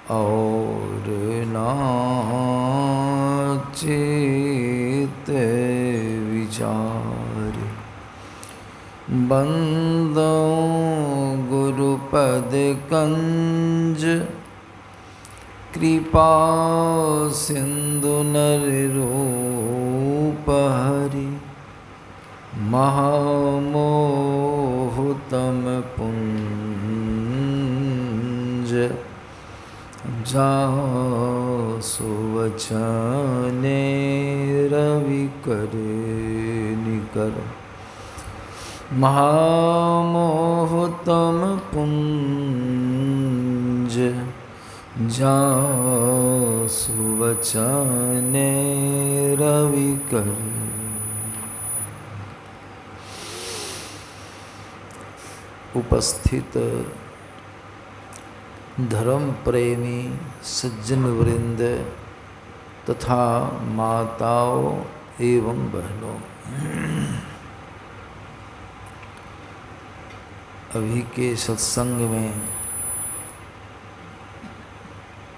और नाचित विचार। बंदो गुरुपद कंज कृपा सिंधु नर रूप हरि। महामोहतम पुंज जासु वचने रवि करे निकर। महामोहतम पुंज जासु वचने रवि करे। उपस्थित धर्म प्रेमी सज्जन वृंद तथा माताओं एवं बहनों, अभी के सत्संग में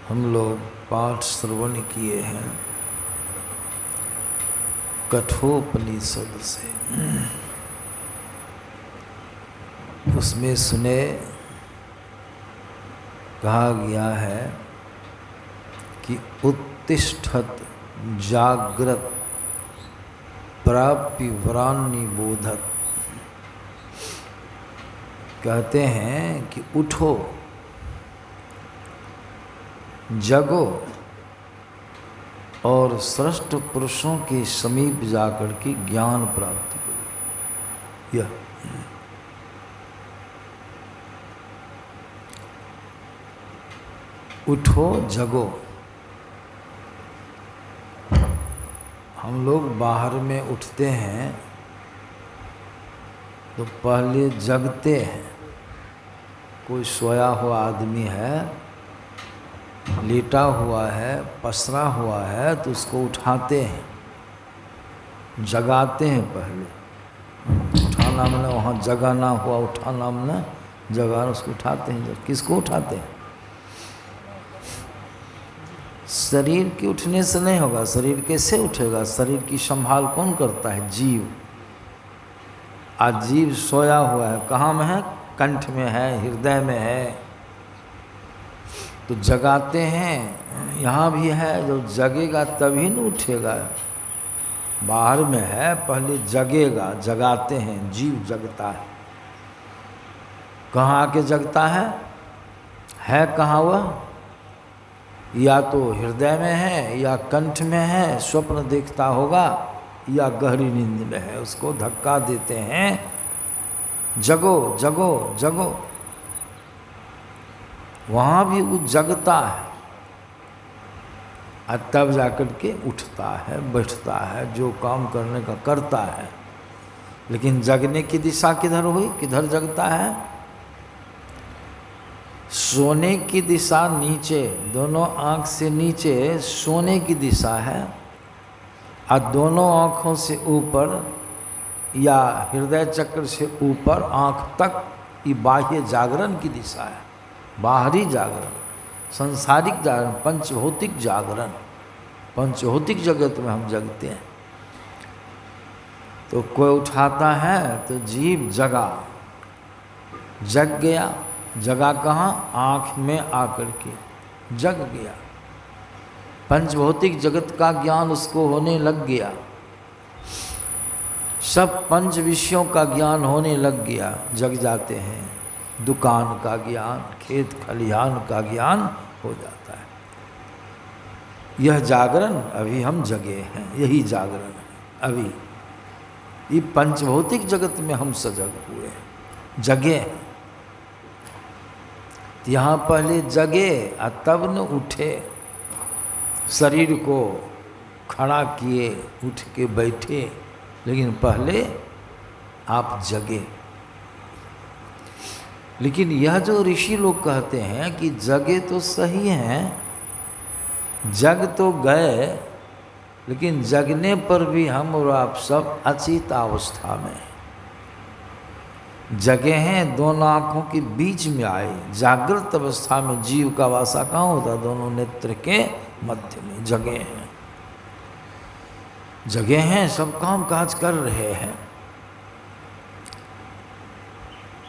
हम लोग पाठ श्रवण किए हैं कठोपनिषद से। उसमें सुने कहा गया है कि उत्तिष्ठत जाग्रत प्राप्य वरान्निबोधत। कहते हैं कि उठो, जगो और श्रेष्ठ पुरुषों के समीप जाकर के ज्ञान प्राप्त करो। यह उठो जगो। हम लोग बाहर में उठते हैं तो पहले जगते हैं। कोई सोया हुआ आदमी है, लेटा हुआ है, पसरा हुआ है, तो उसको उठाते हैं, जगाते हैं। पहले उठाना मैंने वहाँ जगाना हुआ, उठाना मैंने जगाना, उसको उठाते हैं। किसको उठाते हैं? शरीर के उठने से नहीं होगा। शरीर कैसे उठेगा? शरीर की संभाल कौन करता है? जीव। आज जीव सोया हुआ है, कहाँ में है? कंठ में है, हृदय में है। तो जगाते हैं, यहाँ भी है। जब जगेगा तभी न उठेगा। बाहर में है, पहले जगेगा, जगाते हैं, जीव जगता है। कहाँ आके जगता है कहाँ वह? या तो हृदय में है, या कंठ में है, स्वप्न देखता होगा, या गहरी नींद में है। उसको धक्का देते हैं, जगो जगो जगो। वहाँ भी वो जगता है और तब जाकर के उठता है, बैठता है, जो काम करने का करता है। लेकिन जगने की दिशा किधर हुई? किधर जगता है? सोने की दिशा नीचे, दोनों आँख से नीचे सोने की दिशा है, और दोनों आँखों से ऊपर या हृदय चक्र से ऊपर आँख तक ये बाह्य जागरण की दिशा है। बाहरी जागरण, संसारिक जागरण, पंचभौतिक जागरण। पंचभौतिक जगत में हम जगते हैं। तो कोई उठाता है तो जीव जगा, जग गया। जगा कहाँ? आँख में आकर के जग गया। पंचभौतिक जगत का ज्ञान उसको होने लग गया। सब पंच विषयों का ज्ञान होने लग गया। जग जाते हैं। दुकान का ज्ञान, खेत खलिहान का ज्ञान हो जाता है। यह जागरण अभी हम जगे हैं। यही जागरण है अभी। ये पंचभौतिक जगत में हम सजग हुए हैं, जगे हैं। यहाँ पहले जगे और तब न उठे। शरीर को खड़ा किए, उठ के बैठे, लेकिन पहले आप जगे। लेकिन यह जो ऋषि लोग कहते हैं कि जगे तो सही हैं, जग तो गए, लेकिन जगने पर भी हम और आप सब अचेत अवस्था में हैं। जगह हैं दोनों आँखों के बीच में आए। जागृत अवस्था में जीव का वासा कहाँ होता है? दोनों नेत्र के मध्य में जगह हैं, जगह हैं, सब काम काज कर रहे हैं।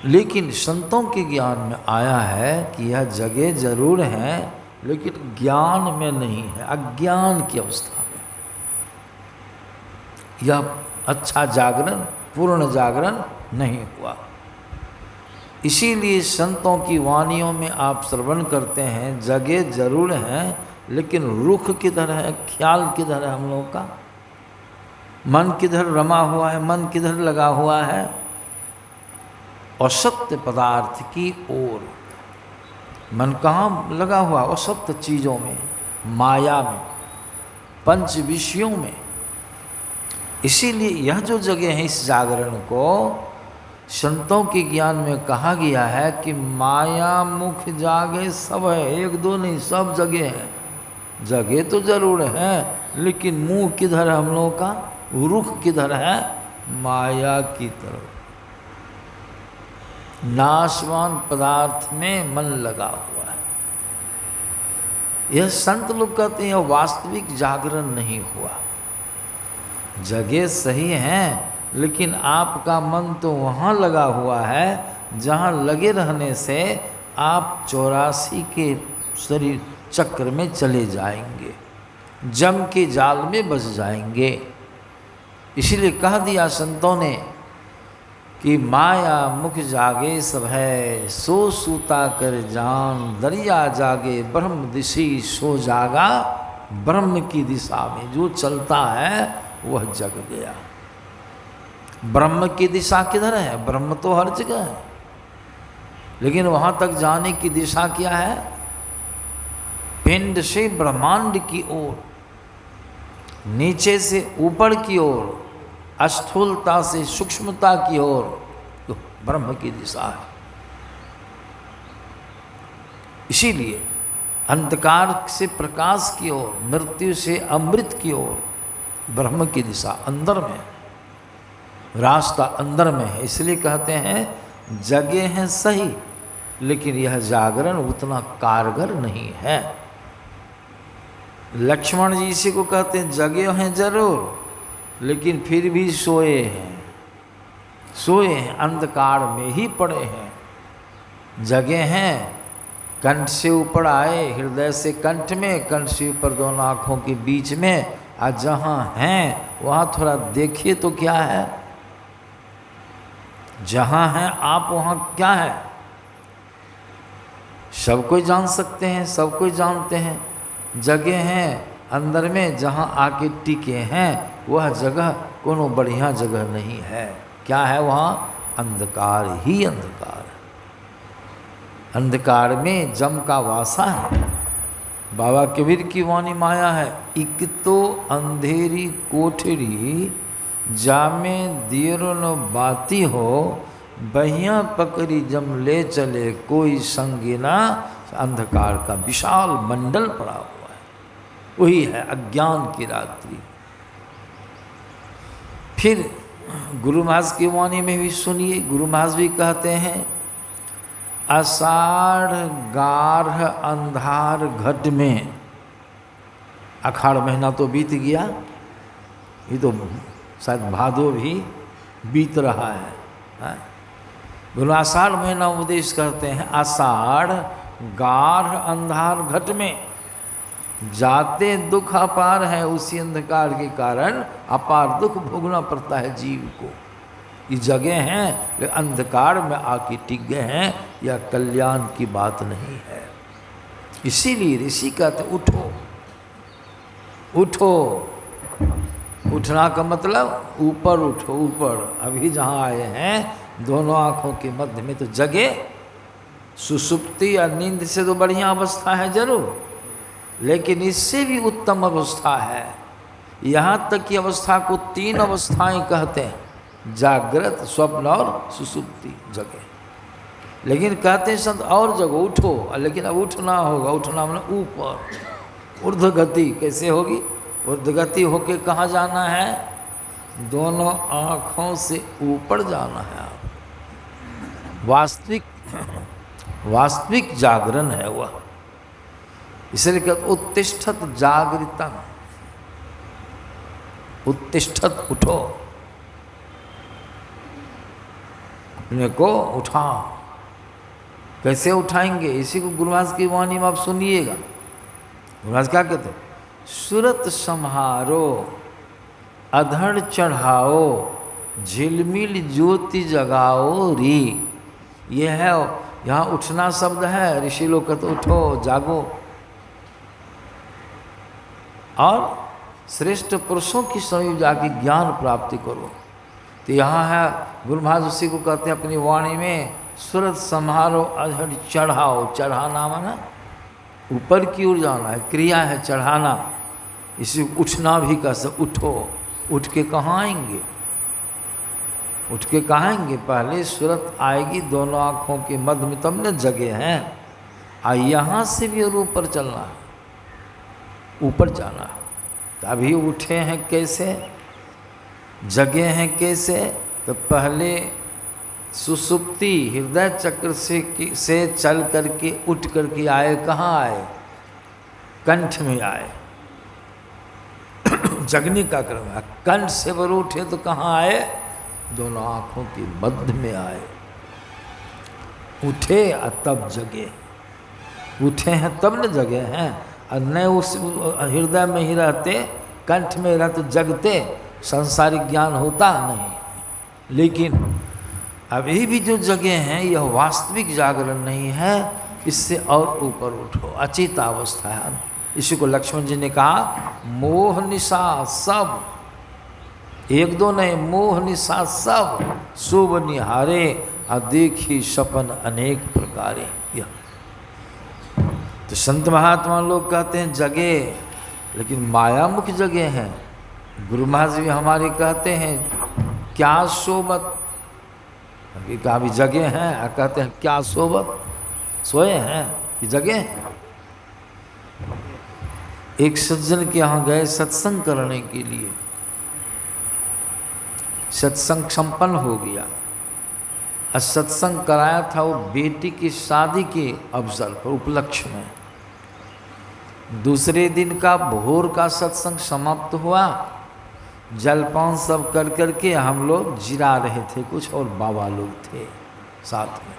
लेकिन संतों के ज्ञान में आया है कि यह जगह जरूर है लेकिन ज्ञान में नहीं है, अज्ञान की अवस्था में। यह अच्छा जागरण, पूर्ण जागरण नहीं हुआ। इसीलिए संतों की वाणियों में आप श्रवण करते हैं जगह जरूर है लेकिन रुख किधर है, ख्याल किधर है हम लोगों का, मन किधर रमा हुआ है, मन किधर लगा हुआ है? असत्य पदार्थ की ओर मन कहाँ लगा हुआ? असत्य चीज़ों में, माया में, पंच विषयों में। इसीलिए यह जो जगह है इस जागरण को संतों के ज्ञान में कहा गया है कि माया मुख जागे सब है, एक दो नहीं, सब जगह है। जगह तो जरूर है लेकिन मुंह किधर है हम लोगों का, रुख किधर है? माया की तरफ, नाशवान पदार्थ में मन लगा हुआ है। यह संत लोग कहते हैं वास्तविक जागरण नहीं हुआ। जगह सही है लेकिन आपका मन तो वहाँ लगा हुआ है जहाँ लगे रहने से आप 84 के शरीर चक्र में चले जाएंगे, जम के जाल में बस जाएंगे। इसीलिए कह दिया संतों ने कि माया मुख जागे सब है, सो सूता कर जान, दरिया जागे ब्रह्म दिशी सो जागा। ब्रह्म की दिशा में जो चलता है वह जग गया। ब्रह्म की दिशा किधर है? ब्रह्म तो हर जगह है लेकिन वहाँ तक जाने की दिशा क्या है? पिंड से ब्रह्मांड की ओर, नीचे से ऊपर की ओर, स्थूलता से सूक्ष्मता की ओर, तो ब्रह्म की दिशा है। इसीलिए अंधकार से प्रकाश की ओर, मृत्यु से अमृत की ओर, ब्रह्म की दिशा अंदर में, रास्ता अंदर में है। इसलिए कहते हैं जगह है सही लेकिन यह जागरण उतना कारगर नहीं है। लक्ष्मण जी इसी को कहते हैं जगह हैं जरूर लेकिन फिर भी सोए हैं, सोए हैं, अंधकार में ही पड़े हैं। जगह हैं, कंठ से ऊपर आए, हृदय से कंठ में, कंठ से ऊपर दोनों आँखों के बीच में। आज जहाँ हैं वहाँ थोड़ा देखिए तो क्या है? जहाँ हैं आप वहाँ क्या है? सब कोई जान सकते हैं, सब कोई जानते हैं। जगह हैं अंदर में जहाँ आके टिके हैं, वह जगह कोनो बढ़िया जगह नहीं है। क्या है वहाँ? अंधकार ही अंधकार। अंधकार में जम का वासा है। बाबा कबीर की वाणी माया है, इक तो अंधेरी कोठरी जामे दियरो न बाती हो, बहिया पकड़ी जम ले चले कोई संगी ना। अंधकार का विशाल मंडल पड़ा हुआ है, वही है अज्ञान की रात्रि। फिर गुरु महाराज की वाणी में भी सुनिए, गुरु महाराज भी कहते हैं आषाढ़ गाढ़ अंधार घट में। अखाड़ महीना तो बीत गया, ये तो शायद भादो भी बीत रहा है। गुरु आषाढ़ महीना उपदेश करते हैं, आषाढ़ गाढ़ अंधार घट में जाते दुख अपार है, उसी अंधकार के कारण अपार दुख भोगना पड़ता है जीव को। ये जगह हैं लेकिन अंधकार में आके टिक गए हैं, यह कल्याण की बात नहीं है। इसीलिए ऋषि कहते उठो उठो। उठना का मतलब ऊपर उठो, ऊपर। अभी जहाँ आए हैं दोनों आँखों के मध्य में तो जगह, सुसुप्ति या नींद से तो बढ़िया अवस्था है जरूर, लेकिन इससे भी उत्तम अवस्था है। यहाँ तक की अवस्था को 3 अवस्थाएं कहते हैं, जागृत, स्वप्न और सुसुप्ति जगह। लेकिन कहते हैं संत और जगह उठो, लेकिन अब उठना होगा। उठना मतलब ऊपर, ऊर्ध्व गति कैसे होगी? ऊर्ध्व गति होके कहाँ जाना है? दोनों आँखों से ऊपर जाना है। आप वास्तविक जागरण है वह। इसलिए कहते उत्तिष्ठत जागृतं, उत्तिष्ठत उठो, अपने को उठाओ। कैसे उठाएंगे? इसी को गुरु महाराज की वाणी में आप सुनिएगा। गुरु महाराज क्या कहते? सूरत संहारो, अधड़ चढ़ाओ, झिलमिल ज्योति जगाओ री। ये है यहाँ उठना शब्द है। ऋषि लोग कहते उठो, जागो। और श्रेष्ठ पुरुषों की समीप जाके ज्ञान प्राप्ति करो। तो यहाँ है गुरु महाराज उसी को कहते हैं अपनी वाणी में, सूरत संहारो अधड़ चढ़ाओ। चढ़ाना माना ऊपर की ओर जाना है, क्रिया है चढ़ाना। इसी उठना भी कह सकते। उठो, उठ के कहाँ आएंगे? उठ के कहाँ आएंगे? पहले सूरत आएगी दोनों आँखों के मध्य में, तब न जगह हैं। यहाँ से भी और ऊपर चलना है, ऊपर जाना है। तभी उठे हैं कैसे, जगे हैं कैसे? तो पहले सुसुप्ति हृदय चक्र से चल करके उठ करके आए। कहाँ आए? कंठ में आए। जगने का क्रम है। कंठ से वर उठे तो कहाँ आए? दोनों आँखों के मध्य में आए। उठे और तब जगे। उठे हैं तब न जगे हैं। और न उस हृदय में ही रहते, कंठ में रहते जगते, संसारिक ज्ञान होता नहीं। लेकिन अभी भी जो जगह हैं यह वास्तविक जागरण नहीं है। इससे और ऊपर उठो, अचेत अवस्था है। इसी को लक्ष्मण जी ने कहा, मोह निशा सब, एक दो नहीं, मोह निशा सब शुभ निहारे, और देखी सपन अनेक प्रकारे। तो संत महात्मा लोग कहते हैं जगे, लेकिन मायामुख जगह हैं। गुरु महाराज भी हमारे कहते हैं क्या सोबत, कहा भी जगे हैं, कहते हैं क्या सोबत, सोए हैं कि जगे हैं। एक सज्जन के यहाँ गए सत्संग करने के लिए। सत्संग संपन्न हो गया। और सत्संग कराया था वो बेटी की शादी के अवसर पर, उपलक्ष्य में। दूसरे दिन का भोर का सत्संग समाप्त हुआ। जलपान सब कर करके हम लोग जिरा रहे थे, कुछ और बाबा लोग थे साथ में।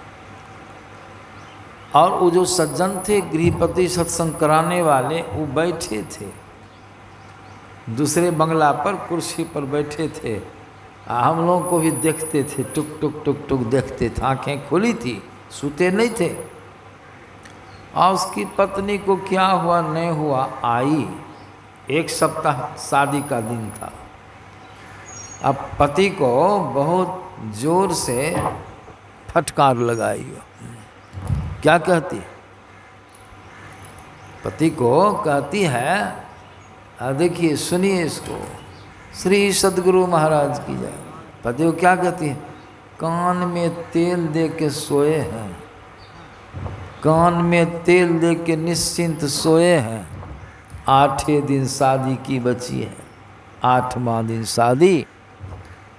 और वो जो सज्जन थे गृहपति सत्संग कराने वाले, वो बैठे थे दूसरे बंगला पर, कुर्सी पर बैठे थे। हम लोगों को भी देखते थे, टुक टुक टुक टुक देखते थे। आँखें खुली थी, सोते नहीं थे। और उसकी पत्नी को क्या हुआ नहीं हुआ, आई। 1 सप्ताह शादी का दिन था। अब पति को बहुत जोर से फटकार लगाई। क्या कहती है? पति को कहती है, देखिए सुनिए इसको, श्री सद्गुरु महाराज की जय। पति को क्या कहती है? कान में तेल दे के सोए हैं, कान में तेल दे के निश्चिंत सोए हैं। 8वें दिन शादी की बची है, 8वां दिन शादी।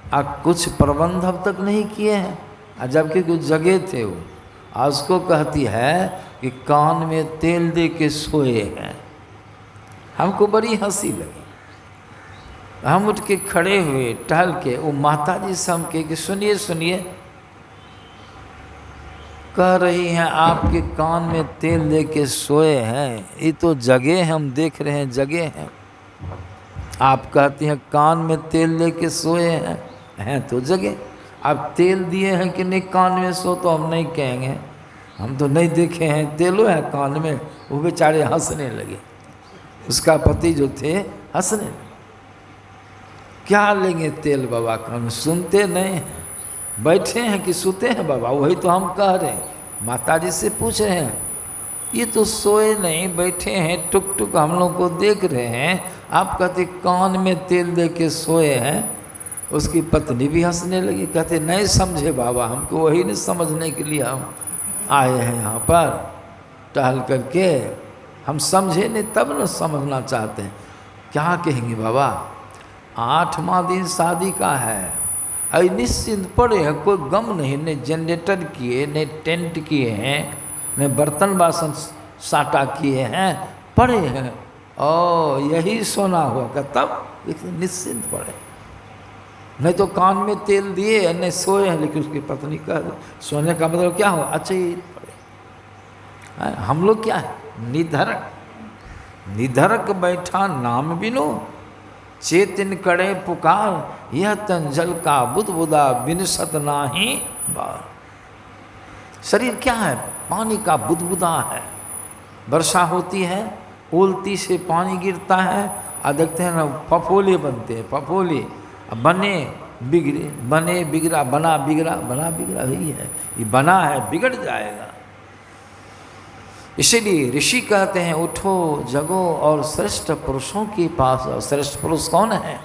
अब कुछ प्रबंध अब तक नहीं किए हैं, जबकि कुछ जगह थे वो। आज उसको कहती है कि कान में तेल दे के सोए हैं। हमको बड़ी हंसी लगी। हम उठ के खड़े हुए, टहल के। वो माता जी से हम कहे कि सुनिए सुनिए, कह रही हैं आपके कान में तेल दे के सोए हैं। ये तो जगह हम देख रहे हैं, जगह हैं। आप कहती हैं कान में तेल दे के सोए हैं तो जगह। आप तेल दिए हैं कि नहीं कान में, सो तो हम नहीं कहेंगे, हम तो नहीं देखे हैं। तेलो है कान में। वो बेचारे हंसने लगे, उसका पति जो थे हंसने लगे। क्या लेंगे तेल बाबा कान में, सुनते नहीं हैं। बैठे हैं कि सोते हैं बाबा? वही तो हम कह रहे हैं। माता जी से पूछ रहे हैं, ये तो सोए नहीं, बैठे हैं, टुक टुक हम लोग को देख रहे हैं। आप कहते कान में तेल दे के सोए हैं। उसकी पत्नी भी हंसने लगी, कहते नहीं समझे बाबा, हमको वही नहीं समझने के लिए हम आए हैं यहाँ पर टहल करके। हम समझे नहीं तब न समझना चाहते हैं। क्या कहेंगे बाबा? 8वां दिन शादी का है, अरे निश्चिंत पड़े हैं, कोई गम नहीं, न जनरेटर किए, न टेंट किए हैं, न बर्तन बासन साटा किए हैं, पड़े हैं। ओ यही सोना हुआ का तब निश्चिंत पड़े। नहीं तो कान में तेल दिए, नहीं सोए हैं, लेकिन उसकी पत्नी कह सोने का मतलब क्या हो, अच्छा ही पड़े। हम लोग क्या है, निधरक, निधरक बैठा नाम बिनो, चेतन करे पुकार, यह तन जल का बुदबुदा बिनसत नाही बार। शरीर क्या है, पानी का बुदबुदा है। वर्षा होती है, ओलती से पानी गिरता है, और देखते हैं ना फफोले बनते हैं, फफोले बने बिगड़े, बने बिगड़ा, बना बिगड़ा, बना बिगड़ा ही है, ये बना है बिगड़ जाएगा। इसीलिए ऋषि कहते हैं उठो जगो और श्रेष्ठ पुरुषों के पास। और श्रेष्ठ पुरुष कौन है?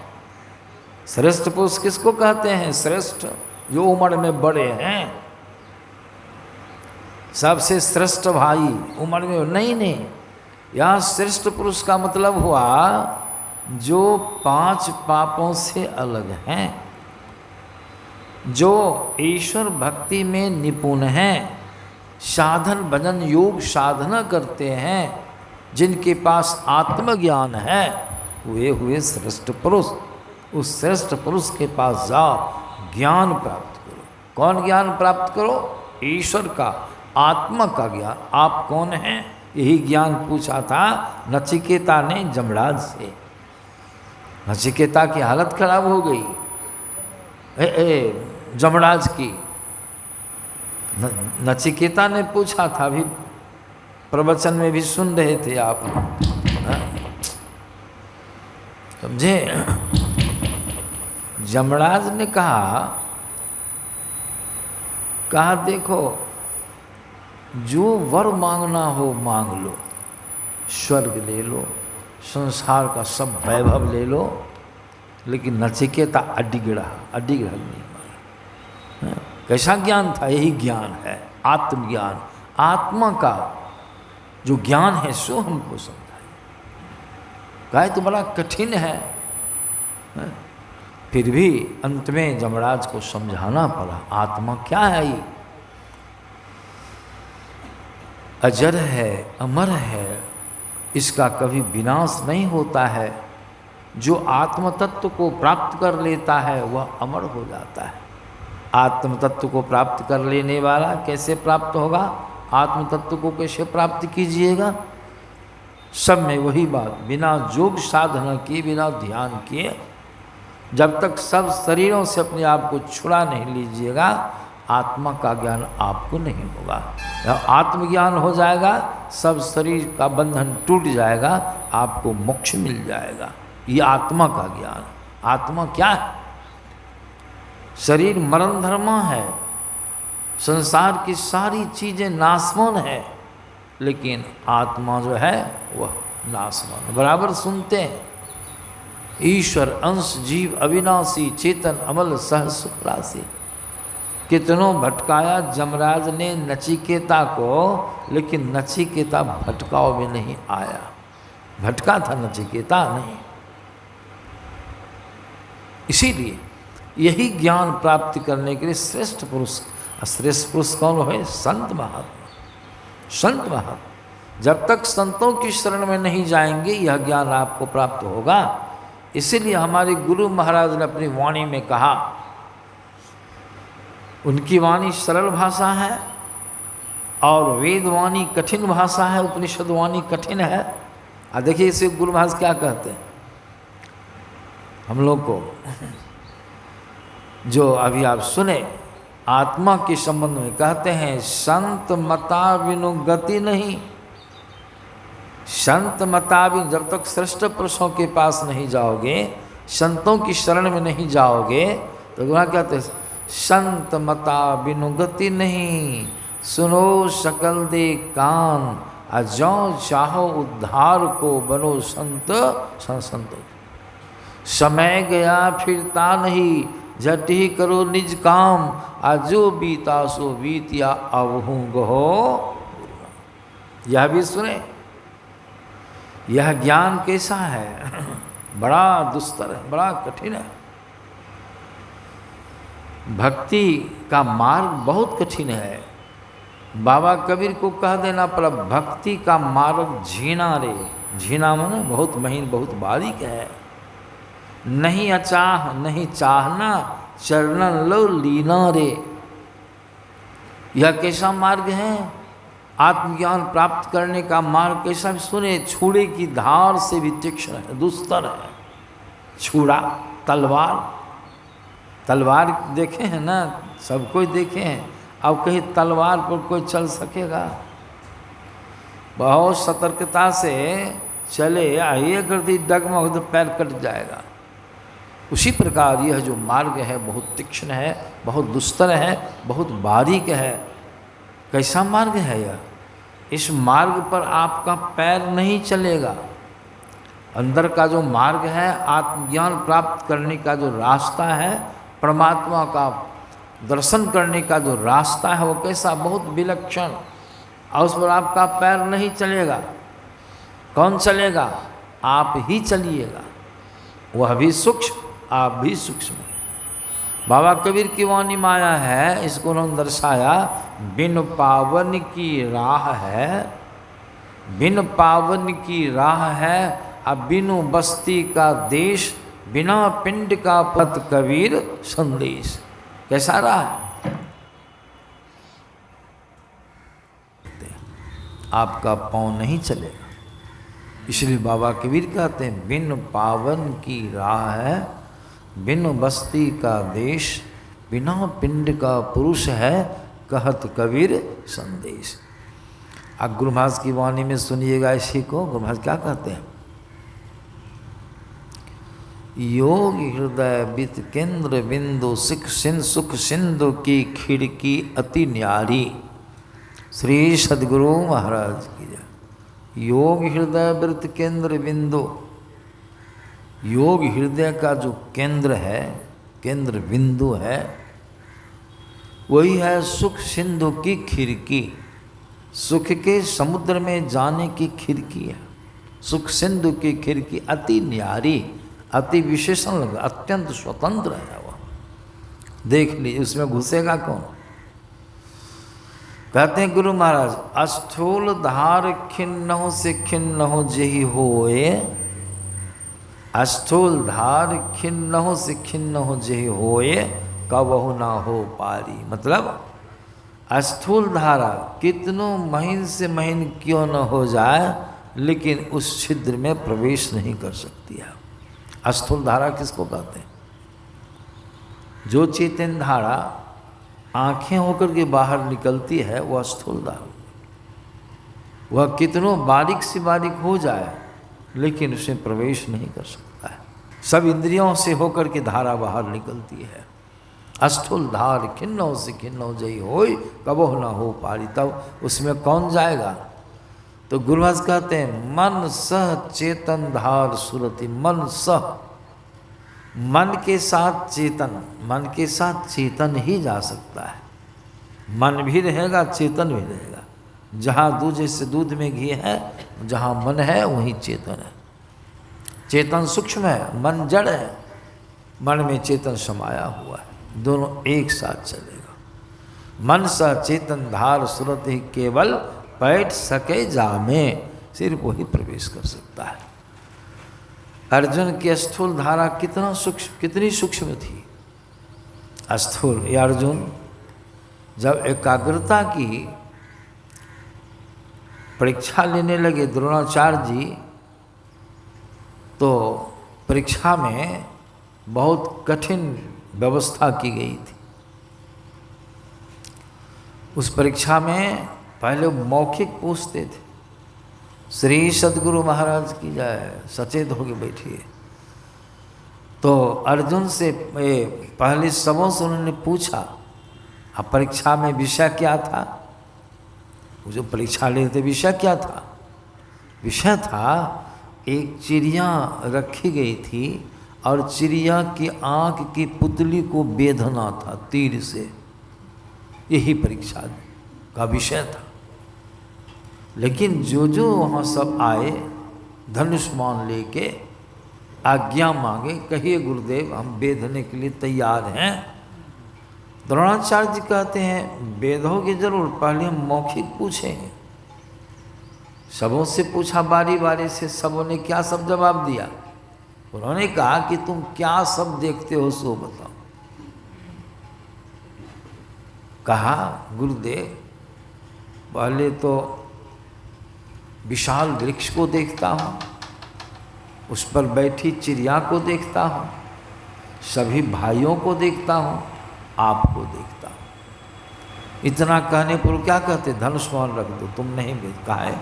श्रेष्ठ पुरुष किसको कहते हैं? श्रेष्ठ जो उम्र में बड़े हैं, सबसे श्रेष्ठ भाई उम्र में नहीं। यहाँ श्रेष्ठ पुरुष का मतलब हुआ जो 5 पापों से अलग हैं, जो ईश्वर भक्ति में निपुण हैं, साधन भजन योग साधना करते हैं, जिनके पास आत्मज्ञान है, वे हुए श्रेष्ठ पुरुष। उस श्रेष्ठ पुरुष के पास जाओ, ज्ञान प्राप्त करो। कौन ज्ञान प्राप्त करो? ईश्वर का, आत्मा का ज्ञान। आप कौन हैं? यही ज्ञान पूछा था नचिकेता ने जमराज से। नचिकेता की हालत खराब हो गई जमराज की। नचिकेता ने पूछा था, अभी प्रवचन में भी सुन रहे थे आप, समझे? जमराज ने कहा देखो, जो वर मांगना हो मांग लो, स्वर्ग ले लो, संसार का सब वैभव ले लो, लेकिन नचिकेता अडिगड़ा नहीं मांगा। कैसा ज्ञान था? यही ज्ञान है, आत्मज्ञान। आत्मा का जो ज्ञान है सो हमको समझाए। कहे तो बड़ा कठिन है, फिर भी अंत में जमराज को समझाना पड़ा। आत्मा क्या है? ये अजर है, अमर है, इसका कभी विनाश नहीं होता है। जो आत्म तत्व को प्राप्त कर लेता है वह अमर हो जाता है। आत्म तत्व को प्राप्त कर लेने वाला कैसे प्राप्त होगा? आत्म तत्व को कैसे प्राप्त कीजिएगा? सब में वही बात, बिना योग साधना किए, बिना ध्यान किए, जब तक सब शरीरों से अपने आप को छुड़ा नहीं लीजिएगा, आत्मा का ज्ञान आपको नहीं होगा। जब आत्मज्ञान हो जाएगा, सब शरीर का बंधन टूट जाएगा, आपको मोक्ष मिल जाएगा। ये आत्मा का ज्ञान। आत्मा क्या है? शरीर मरण धर्मा है, संसार की सारी चीज़ें नाशवान है, लेकिन आत्मा जो है वह नाशवान। बराबर सुनते हैं, ईश्वर अंश जीव अविनाशी चेतन अमल सह सुख राशि। कितनों भटकाया जमराज ने नचिकेता को, लेकिन नचिकेता भटकाव में नहीं आया। भटका था नचिकेता नहीं। इसीलिए यही ज्ञान प्राप्त करने के लिए श्रेष्ठ पुरुष, श्रेष्ठ पुरुष कौन है? संत महात्मा। संत महात्मा जब तक संतों की शरण में नहीं जाएंगे, यह ज्ञान आपको प्राप्त होगा। इसीलिए हमारे गुरु महाराज ने अपनी वाणी में कहा, उनकी वाणी सरल भाषा है और वेद वाणी कठिन भाषा है, उपनिषद वाणी कठिन है। और देखिए इसे गुरु महाराज क्या कहते हैं हम लोग को, जो अभी आप सुने, आत्मा के संबंध में कहते हैं, संत मता बिनु गति नहीं। संत मता बिनु, जब तक श्रेष्ठ पुरुषों के पास नहीं जाओगे, संतों की शरण में नहीं जाओगे, तो वहाँ कहते हैं, संत मता बिनु गति नहीं, सुनो सकल दे कान, अजो चाहो उद्धार को बनो संत संत। समय गया फिरता नहीं, झट ही करो निज काम, आजो बीता सो बीतिया अवहू गहो। यह भी सुने, यह ज्ञान कैसा है? बड़ा दुस्तर है, बड़ा कठिन है। भक्ति का मार्ग बहुत कठिन है। बाबा कबीर को कह देना पड़ा भक्ति का मार्ग झीना रे। झीना माने बहुत महीन, बहुत बारीक है। नहीं अचाह नहीं चाहना, चरणन लो लीना रे। यह कैसा मार्ग है? आत्मज्ञान प्राप्त करने का मार्ग कैसा? सुने, छुरे की धार से भी तीक्ष्ण है, दुस्तर है। छुरा तलवार, तलवार देखे हैं ना, सब कोई देखे हैं। अब कहीं तलवार पर कोई चल सकेगा? बहुत सतर्कता से चले, आइए कर दी डगमग तो पैर कट जाएगा। उसी प्रकार यह जो मार्ग है बहुत तीक्ष्ण है, बहुत दुस्तर है, बहुत बारीक है। कैसा मार्ग है यह? इस मार्ग पर आपका पैर नहीं चलेगा। अंदर का जो मार्ग है, आत्मज्ञान प्राप्त करने का जो रास्ता है, परमात्मा का दर्शन करने का जो रास्ता है, वो कैसा? बहुत विलक्षण। और उस पर आपका पैर नहीं चलेगा। कौन चलेगा? आप ही चलिएगा। वह भी सूक्ष्म, आप भी सूक्ष्म। बाबा कबीर की वाणी माया है, इसको उन्होंने दर्शाया। बिन पावन की राह है, बिन पावन की राह है, अब बिनु बस्ती का देश, बिना पिंड का पथ कबीर संदेश। कैसा रहा है? आपका पाँव नहीं चलेगा। इसलिए बाबा कबीर कहते हैं बिन पावन की राह है, बिन बस्ती का देश, बिना पिंड का पुरुष है, कहत कबीर संदेश। अब गुरु महाराज की वाणी में सुनिएगा इसी को। गुरु महाराज क्या कहते हैं? योग हृदय बित केंद्र बिंदु सुख सिंधु की खिड़की अति न्यारी। श्री सद्गुरु महाराज की जय। योग हृदय वृत्त केंद्र बिंदु, योग हृदय का जो केंद्र है, केंद्र बिंदु है, वही है सुख सिंधु की खिड़की। सुख के समुद्र में जाने की खिड़की है। सुख सिंधु की खिड़की अति न्यारी, अति विशेषण लगा, अत्यंत स्वतंत्र है वह। देख लीजिए उसमें घुसेगा कौन? कहते हैं गुरु महाराज, अस्थूल धार खिन्नहु से खिन्नहु जेहि होए, अस्थूल धार खिन्नहु से खिन्नहु जेहि होए, कबहु ना हो पारी। मतलब अस्थूल धारा कितनों महीन से महीन क्यों न हो जाए, लेकिन उस छिद्र में प्रवेश नहीं कर सकती है। अस्थूल धारा किसको कहते हैं? जो चेतन धारा आंखें होकर के बाहर निकलती है, वह स्थूल धारा। वह कितनों बारीक से बारीक हो जाए, लेकिन उसमें प्रवेश नहीं कर सकता है। सब इंद्रियों से होकर के धारा बाहर निकलती है। अस्थूल धार खिन्नौ से खिन्नौ जई होय, कबहु ना हो पारी। तब उसमें कौन जाएगा? तो गुरुवास कहते हैं मन सह चेतन धार सुरति। मन सह, मन के साथ चेतन, मन के साथ चेतन ही जा सकता है। मन भी रहेगा, चेतन भी रहेगा। जहाँ दूध जैसे दूध में घी है, जहाँ मन है वहीं चेतन है। चेतन सूक्ष्म है, मन जड़ है, मन में चेतन समाया हुआ है। दोनों एक साथ चलेगा। मन सा चेतन धार सुरत ही केवल बैठ सके जामे, सिर्फ वही प्रवेश कर सकता है। अर्जुन की स्थूल धारा कितना सूक्ष्म, कितनी सूक्ष्म थी स्थूल। ये अर्जुन जब एकाग्रता की परीक्षा लेने लगे द्रोणाचार्य जी, तो परीक्षा में बहुत कठिन व्यवस्था की गई थी। उस परीक्षा में पहले मौखिक पूछते थे। श्री सद्गुरु महाराज की जय, सचेत होके बैठिए। तो अर्जुन से पहले सबों से उन्होंने पूछा, अब परीक्षा में विषय क्या था? वो जो परीक्षा ले थे विषय क्या था? विषय था एक चिड़िया रखी गई थी और चिड़िया की आँख की पुतली को बेधना था तीर से। यही परीक्षा का विषय था। लेकिन जो जो वहाँ सब आए धनुष्मान लेके, आज्ञा मांगे, कहिए गुरुदेव हम बेधने के लिए तैयार हैं। द्रोणाचार्य जी कहते हैं वेदों की जरूर, पहले हम मौखिक पूछेंगे। सबों से पूछा बारी बारी से, सबों ने क्या सब जवाब दिया। उन्होंने कहा कि तुम क्या सब देखते हो सो बताओ। कहा गुरुदेव पहले तो विशाल वृक्ष को देखता हूँ, उस पर बैठी चिड़िया को देखता हूँ, सभी भाइयों को देखता हूँ, आपको देखता हूँ। इतना कहने पर क्या कहते, धनुष्मान रख दो, तुम नहीं कहा है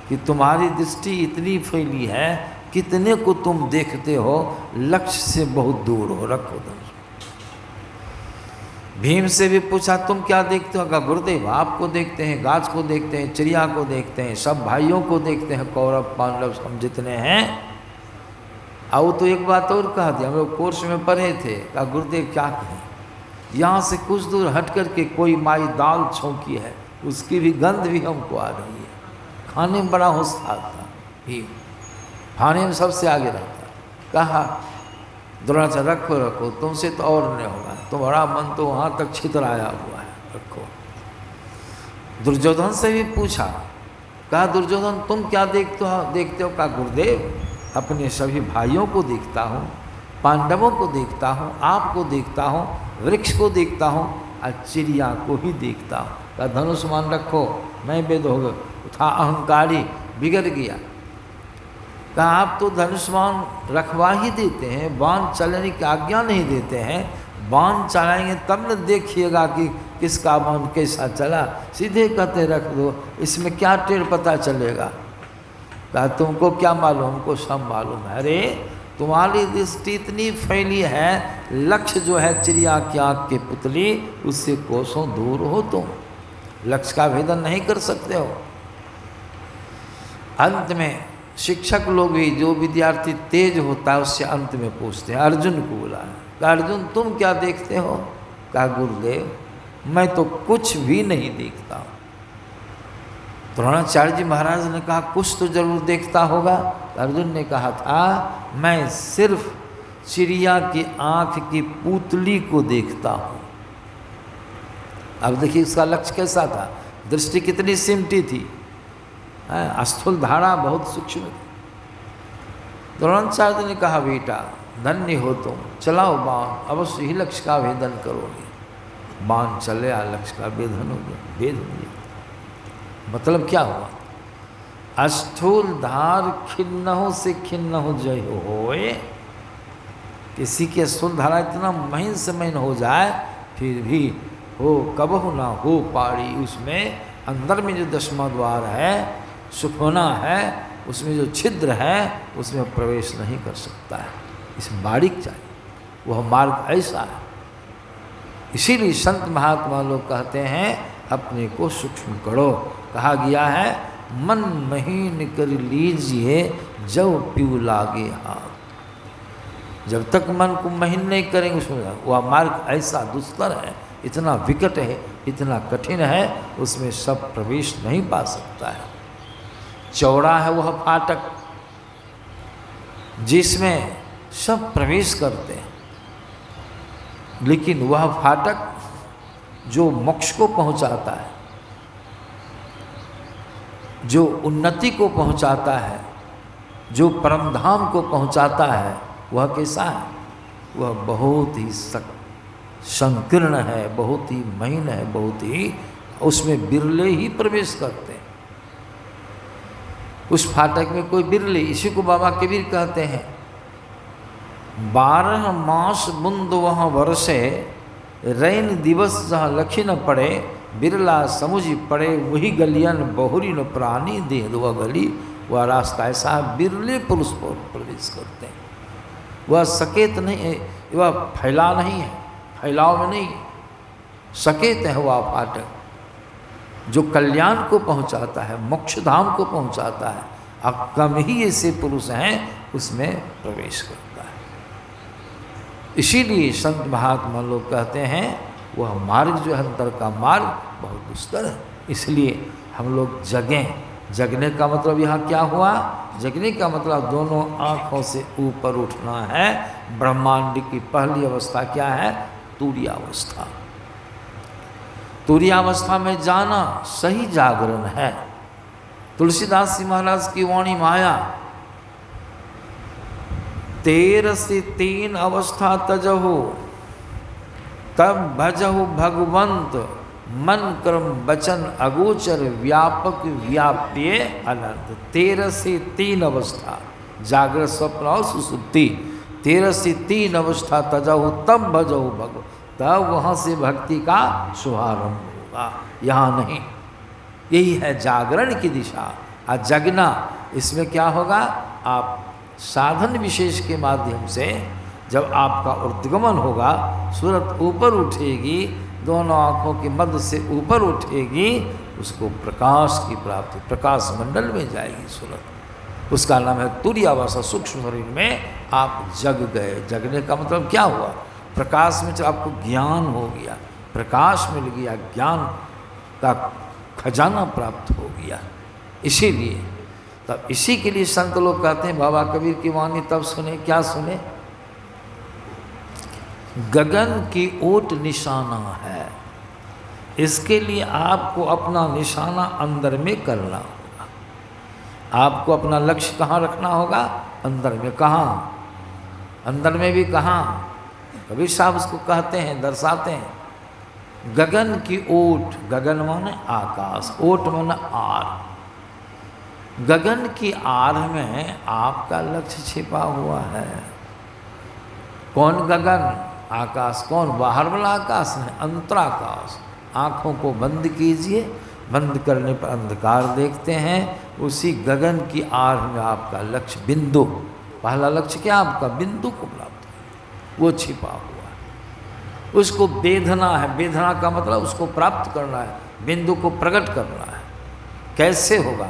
कि तुम्हारी दृष्टि इतनी फैली है, कितने को तुम देखते हो, लक्ष्य से बहुत दूर हो, रखो धनुष। भीम से भी पूछा तुम क्या देखते हो, कहा गुरुदेव आपको देखते हैं, गाछ को देखते हैं, चिड़िया को देखते हैं, सब भाइयों को देखते हैं, कौरव पांडव हम जितने हैं। अब तो एक बात और कहा दिया, हम लोग कोर्स में पढ़े थे, कहा गुरुदेव क्या कहें, यहाँ से कुछ दूर हट करके कोई माई दाल छौंकी है, उसकी भी गंध भी हमको आ रही है। खाने में बड़ा होशियार था भीम, खाने में सबसे आगे रहता। कहा द्रोणाचार्य रखो रखो, तुमसे तो और नहीं होगा, तुम्हारा मन तो वहाँ तक छितराया हुआ है, रखो। दुर्योधन से भी पूछा, कहा दुर्योधन तुम क्या देखते हो, कहा गुरुदेव अपने सभी भाइयों को देखता हूँ, पांडवों को देखता हूँ, आपको देखता हूँ, वृक्ष को देखता हूँ और चिड़िया को ही देखता हूँ। कहा धनुष्मान रखो, मैं वेद हो गया, था अहंकारी, बिगड़ गया। कहा आप तो धनुष्मान रखवा ही देते हैं, बाण चलाने की आज्ञा नहीं देते हैं, बाण चलाएंगे तब न देखिएगा कि किसका बाण कैसा चला, सीधे कहते रख दो, इसमें क्या टेढ़ पता चलेगा। कहा तुमको क्या मालूम, हमको सब मालूम है। अरे तुम्हारी दृष्टि इतनी फैली है, लक्ष्य जो है चिड़िया की आँख के पुतली, उससे कोसों दूर हो तुम, लक्ष्य का भेदन नहीं कर सकते हो। अंत में शिक्षक लोग भी, जो विद्यार्थी तेज होता है उससे अंत में पूछते हैं, अर्जुन को बुलाया, कहा अर्जुन तुम क्या देखते हो, कहा गुरुदेव मैं तो कुछ भी नहीं देखता हूँ। द्रोणाचार्य जी महाराज ने कहा कुछ तो जरूर देखता होगा। अर्जुन ने कहा था मैं सिर्फ चिड़िया की आँख की पुतली को देखता हूँ। अब देखिए उसका लक्ष्य कैसा था, दृष्टि कितनी सिमटी थी, स्थूल धारा बहुत सूक्ष्म थी। द्रोणाचार्य ने कहा बेटा धन्य हो तुम, चलाओ बाण, अवश्य ही लक्ष्य का भेदन करोगे। बाण चले आ, लक्ष्य का भेदन हो गया, भेद हो गया। मतलब क्या हुआ, स्थूल धार खिन्नहों से खिन्न हो जय होए। किसी के स्थूल धारा इतना महीन से महीन हो जाए, फिर भी हो कबहु ना हो पाड़ी, उसमें अंदर में जो दसवां द्वार है, सुखोना है, उसमें जो छिद्र है, उसमें प्रवेश नहीं कर सकता है। इसमें बारीक चाहिए, वह मार्ग ऐसा है। इसीलिए संत महात्मा लोग कहते हैं अपने को सूक्ष्म करो। कहा गया है मन महीन कर लीजिए जब पीऊ लागे हाथ। जब तक मन को महीन नहीं करेंगे उसमें, वह मार्ग ऐसा दुस्तर है, इतना विकट है, इतना कठिन है, उसमें सब प्रवेश नहीं पा सकता है। चौड़ा है वह फाटक जिसमें सब प्रवेश करते हैं, लेकिन वह फाटक जो मोक्ष को पहुंचाता है, जो उन्नति को पहुंचाता है, जो परम धाम को पहुंचाता है, वह कैसा है, वह बहुत ही संकीर्ण है, बहुत ही महीन है, बहुत ही, उसमें बिरले ही प्रवेश करते हैं। उस फाटक में कोई बिरले, इसी को बाबा कबीर कहते हैं 12 मास बुंद वहाँ वर्षे, रैन दिवस जहाँ लखी न पड़े, बिरला समुझ पड़े वही गलियन बहुरी न प्राणी देह। वह गली, वह रास्ता ऐसा बिरले पुरुष पर प्रवेश करते हैं। वह सकेत नहीं है, वह फैला नहीं है, फैलाव में नहीं, सकेत है वह फाटक जो कल्याण को पहुंचाता है, मोक्ष धाम को पहुंचाता है। अब कम ही ऐसे पुरुष हैं उसमें प्रवेश करता है। इसीलिए संत महात्मा लोग कहते हैं वह मार्ग जो है अंतर का मार्ग बहुत दुस्तर है। इसलिए हम लोग जगें। जगने का मतलब यहाँ क्या हुआ, जगने का मतलब दोनों आँखों से ऊपर उठना है। ब्रह्मांड की पहली अवस्था क्या है, तुरीय अवस्था। तुरीयावस्था में जाना सही जागरण है। तुलसीदास जी महाराज की वाणी माया, 13 से 3 अवस्था तजहु, तब भजहु भगवंत, मन कर्म वचन अगोचर, व्यापक व्याप्य अनंत। 13 से 3 अवस्था, जागृत स्वप्न और सुसुप्ति, 13 से 3 अवस्था तजहु, तब भजहु भगवंत, तब वहाँ से भक्ति का शुभारंभ होगा, यहाँ नहीं। यही है जागरण की दिशा। और जगना, इसमें क्या होगा, आप साधन विशेष के माध्यम से जब आपका उद्गमन होगा, सूरत ऊपर उठेगी, दोनों आँखों के मध्य से ऊपर उठेगी, उसको प्रकाश की प्राप्ति, प्रकाश मंडल में जाएगी सूरत। उसका नाम है तुरीयावस्था। सूक्ष्म शरीर में आप जग गए। जगने का मतलब क्या हुआ, प्रकाश में जब आपको ज्ञान हो गया, प्रकाश मिल गया, ज्ञान का खजाना प्राप्त हो गया। इसीलिए तब इसी के लिए संत लोग कहते हैं, बाबा कबीर की वाणी तब सुने, क्या सुने, गगन की ओट निशाना है। इसके लिए आपको अपना निशाना अंदर में करना होगा। आपको अपना लक्ष्य कहाँ रखना होगा, अंदर में। कहाँ, अंदर में भी कहाँ, कबीर साहब उसको कहते हैं, दर्शाते हैं, गगन की ओट, गगन माने आकाश, ओट माने आर। गगन की आर में आपका लक्ष्य छिपा हुआ है। कौन गगन, आकाश। कौन, बाहर वाला आकाश नहीं, अंतराकाश। आँखों को बंद कीजिए, बंद करने पर अंधकार देखते हैं। उसी गगन की आर में आपका लक्ष्य, बिंदु, पहला लक्ष्य क्या आपका, बिंदु को प्राप्त करना, वो छिपा हुआ है। उसको बेधना है, बेधना का मतलब उसको प्राप्त करना है, बिंदु को प्रकट करना है। कैसे होगा,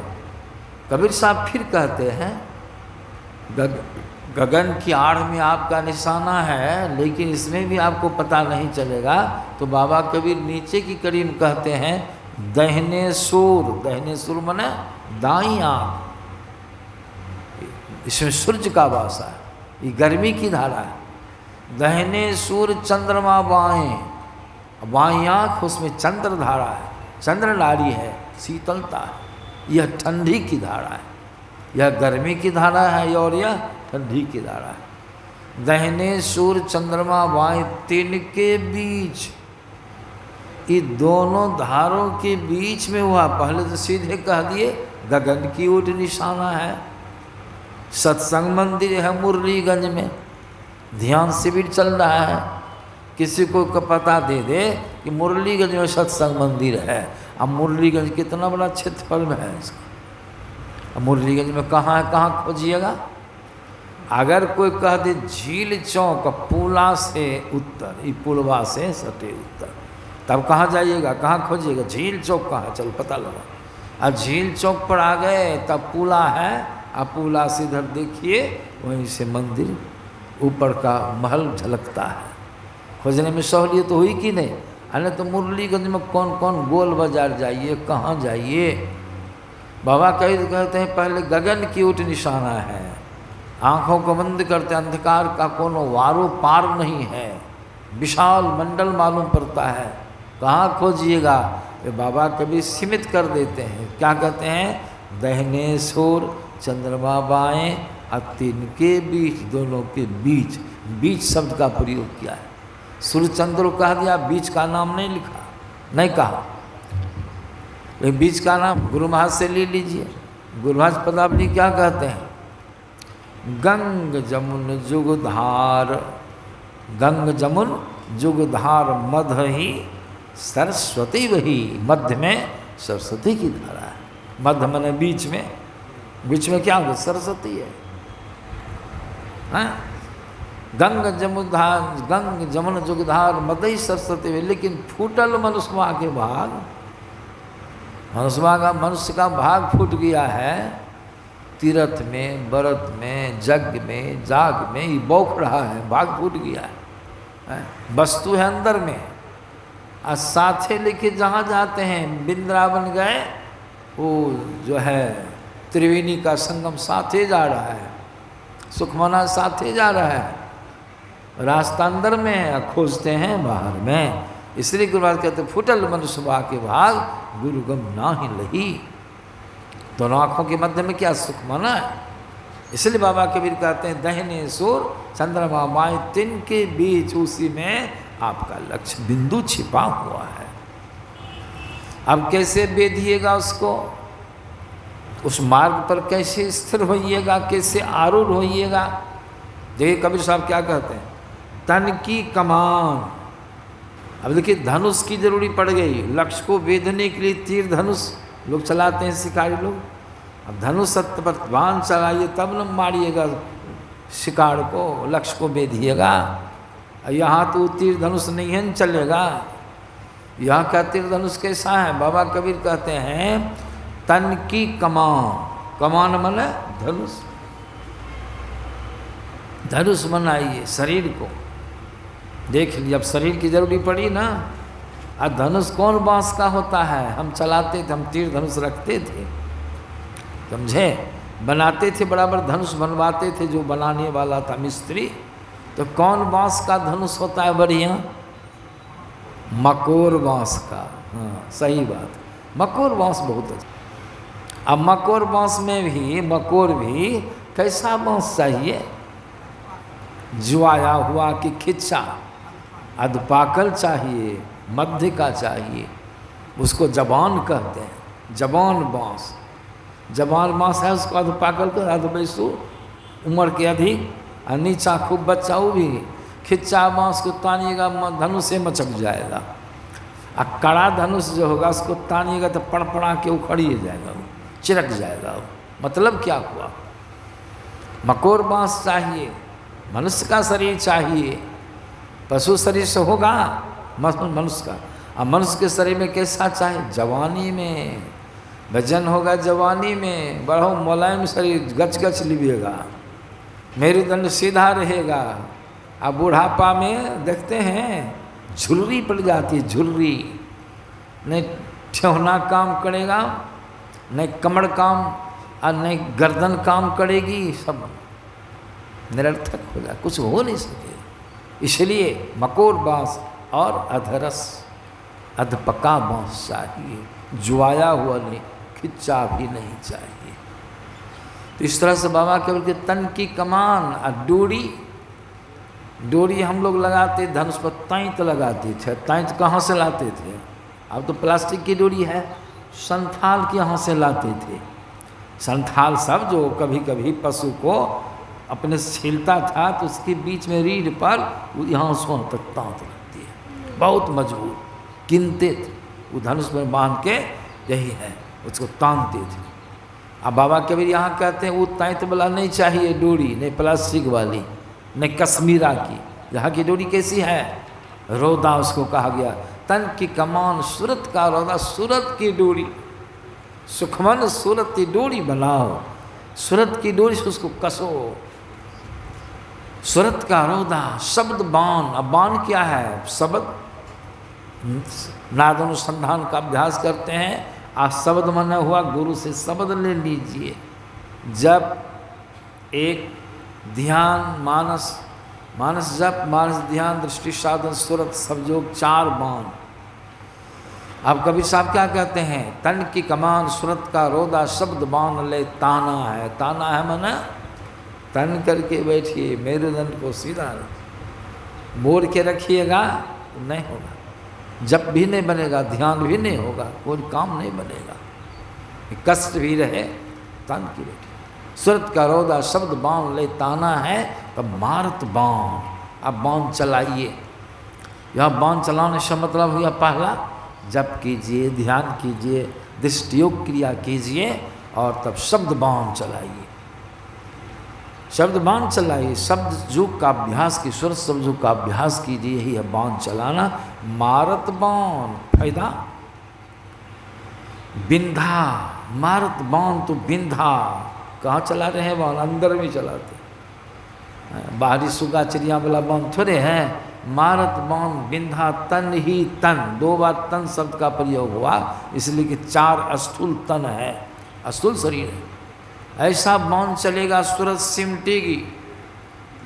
कबीर साहब फिर कहते हैं, गगन की आड़ में आपका निशाना है, लेकिन इसमें भी आपको पता नहीं चलेगा। तो बाबा कबीर नीचे की कड़ी में कहते हैं, दहने सूर, दहने सूर माने दाई आँख, इसमें सूर्य का वास है, ये गर्मी की धारा है। दहने सूर चंद्रमा बाएं, बाई आँख उसमें चंद्र धारा है, चंद्र नारी है, शीतलता है। यह ठंडी की धारा है, यह गर्मी की धारा है और यह ठंडी की धारा है। दहने सूर्य चंद्रमा बाएं, तिनके बीच, ये दोनों धारों के बीच में हुआ। पहले तो सीधे कह दिए गगन की ओट निशाना है। सत्संग मंदिर है मुरलीगंज में, ध्यान शिविर चल रहा है। किसी को पता दे दे कि मुरलीगंज में सत्संग मंदिर है। अब मुरलीगंज कितना बड़ा क्षेत्रफल में है इसका, अब मुरलीगंज में कहाँ है, कहाँ खोजिएगा। अगर कोई कह दे झील चौक, पुला से उत्तर, ये पुलवा से सटे उत्तर, तब कहाँ जाइएगा, कहाँ खोजिएगा, झील चौक कहाँ है, चलो पता लगा। अब झील चौक पर आ गए, तब पुला है, अब पुला से इधर देखिए, वहीं से मंदिर ऊपर का महल झलकता है। खोजने में सहूलियत हुई कि नहीं। अरे तो मुरलीगंज में कौन कौन, गोल बाजार जाइए, कहाँ जाइए। बाबा कबीर कहते हैं, पहले गगन की ओट निशाना है। आँखों को बंद करते, अंधकार का कोनो वारो पार नहीं है, विशाल मंडल मालूम पड़ता है। कहाँ खोजिएगा, ये बाबा कभी सीमित कर देते हैं। क्या कहते हैं, दहने सूर चंद्रमा बाएं, और तिनके बीच, दोनों के बीच, बीच शब्द का प्रयोग किया है। सूर्य चंद्र कह दिया, बीच का नाम नहीं लिखा, नहीं कहा। लेकिन बीच का नाम गुरु महाराज से ले लीजिए। गुरु महाराज पदावली क्या कहते हैं, गंग जमुन जुगधार, गंग जमुन जुगधार मध्य ही सरस्वती वही। मध्य में सरस्वती की धारा है। मध्य माने बीच में, बीच में क्या होगा, सरस्वती है। हाँ? गंग जमुधार, गंग जमुन जुगधार मध्य ही सरस्वती वही। लेकिन फूटल मनुष्मा के भाग, मनुष्य का भाग फूट गया है। तीर्थ में, व्रत में, यज्ञ में, जाग में, ये बौख रहा है, भाग फूट गया है। वस्तु है अंदर में, और साथे लेके जहाँ जाते हैं, वृंदावन गए, वो जो है त्रिवेणी का संगम साथे जा रहा है, सुखमना साथे जा रहा है। रास्ता अंदर में है, खोजते हैं बाहर में। इसलिए गुरुवार कहते फुटल मनुष्य के भाग गुरु गम ना ही लही। दोनों आँखों के मध्य में क्या सुख माना है। इसलिए बाबा कबीर कहते हैं दहिने सूर चंद्रमा माए तिनके बीच उसी में आपका लक्ष्य बिंदु छिपा हुआ है। अब कैसे बेधिएगा उसको, उस मार्ग पर कैसे स्थिर होइएगा, कैसे आरूढ़ होइएगा। देखिए कबीर साहब क्या कहते हैं, तन की कमान। अब देखिए धनुष की जरूरी पड़ गई, लक्ष्य को वेधने के लिए तीर धनुष लोग चलाते हैं शिकारी लोग। अब धनुष सत्य पर बाण चलाइए तब न मारिएगा शिकार को, लक्ष्य को वेधिएगा। यहाँ तो तीर धनुष नहीं है, चलेगा। यहाँ का तीर धनुष कैसा है, बाबा कबीर कहते हैं तन की कमान। कमान माने धनुष, धनुष बनाइए शरीर को। देख लीजिए अब शरीर की जरूरी पड़ी ना, अब धनुष कौन बांस का होता है, हम चलाते थे, हम तीर धनुष रखते थे, समझे, बनाते थे, बराबर धनुष बनवाते थे। जो बनाने वाला था मिस्त्री, तो कौन बांस का धनुष होता है बढ़िया, मकोर बांस का। हाँ सही बात, मकोर बांस बहुत अच्छा। अब मकोर बांस में भी, मकोर भी कैसा बांस चाहिए, जुआया हुआ कि खिच्चा, अधपाकल चाहिए, मध्य का चाहिए, उसको जबान कहते हैं, जबान बांस। जबान बांस है उसको अधपाकल कर, अधबैसू उम्र के अधिक, और नीचा खूब बच्चा वो भी। खिच्चा बांस को तानिएगा धनुष से मचक जाएगा, और कड़ा धनुष जो होगा उसको तानिएगा तो पड़पड़ा के उखड़िए जाएगा, चिरक जाएगा। मतलब क्या हुआ, मकोर बांस चाहिए, मनुष्य का शरीर चाहिए, पशु शरीर से होगा मनुष्य का। अब मनुष्य के शरीर में कैसा चाहिए, जवानी में वजन होगा, जवानी में बड़ा मुलायम शरीर, गच गच लिबिएगा, मेरुदंड सीधा रहेगा। अब बुढ़ापा में देखते हैं झुर्री पड़ जाती है, झुर्री, नहीं ठेहुना काम करेगा, नहीं कमर काम, और नहीं गर्दन काम करेगी, सब निरर्थक हो जाए, कुछ हो नहीं सके। इसलिए मकोर बांस और अधरस, अधपका बांस चाहिए, जुआया हुआ नहीं, खिच्चा भी नहीं चाहिए। तो इस तरह से बाबा केवल के तन की कमान और डोरी, डोरी हम लोग लगाते धनुष पर, तैंत लगाते थे। तैंत कहाँ से लाते थे, अब तो प्लास्टिक की डोरी है, संथाल के यहाँ से लाते थे। संथाल सब जो कभी कभी पशु को अपने छीलता था, तो उसके बीच में रीढ़ पर यहाँ से तक तांत लगती है, बहुत मजबूत, गिनते थे वो धनुष में बांध के, यही है उसको तानते थे। अब बाबा कबीर यहाँ कहते हैं वो तैंत वाला नहीं चाहिए डोरी, नहीं प्लास्टिक वाली, नहीं कश्मीरा की। यहाँ की डोरी कैसी है, रोदा उसको कहा गया, तन की कमान सूरत का रोदा, सूरत की डोरी, सुखमन सूरत की डोरी बनाओ, सूरत की डोरी से उसको कसो। सूरत का रोदा, शब्द बाण। अब बाण क्या है, शब्द, नाद अनुसंधान का अभ्यास करते हैं आप, शब्द माना हुआ गुरु से शब्द ले लीजिए। जब एक ध्यान, मानस, मानस जप, मानस ध्यान, दृष्टि साधन, सूरत, सबजोग, चार बाण। अब कबीर साहब क्या कहते हैं, तन की कमान सूरत का रोदा, शब्द बाण ले ताना है। ताना है माना तन करके बैठिए, मेरुदंड को सीधा रखिए, मोड़ के रखिएगा नहीं होगा, जप भी नहीं बनेगा, ध्यान भी नहीं होगा, कोई काम नहीं बनेगा, कष्ट भी रहे, तन की बैठी। सूरत का रोदा शब्द बाण ले ताना है, तब मारत बाण। अब बाण चलाइए, यह बाण चलाने से मतलब हुआ पहला जप कीजिए, ध्यान कीजिए, दृष्टियोग क्रिया कीजिए, और तब शब्द बाण चलाइए, शब्द बाण चलाइए। शब्द युग का अभ्यास की, सूरत शब्द युग का अभ्यास कीजिए, यही है बाण चलाना। मारत बाण फायदा, बिंधा, मारत बाण तो बिंधा, कहाँ चला रहे हैं बाण, अंदर में चलाते, बाहरी सुगा चिड़िया वाला बाण थोड़े हैं। मारत बाण बिंधा, तन ही तन, दो बार तन शब्द का प्रयोग हुआ, इसलिए कि चार स्थूल तन है, स्थूल शरीर है। ऐसा बाण चलेगा सूरत सिमटेगी,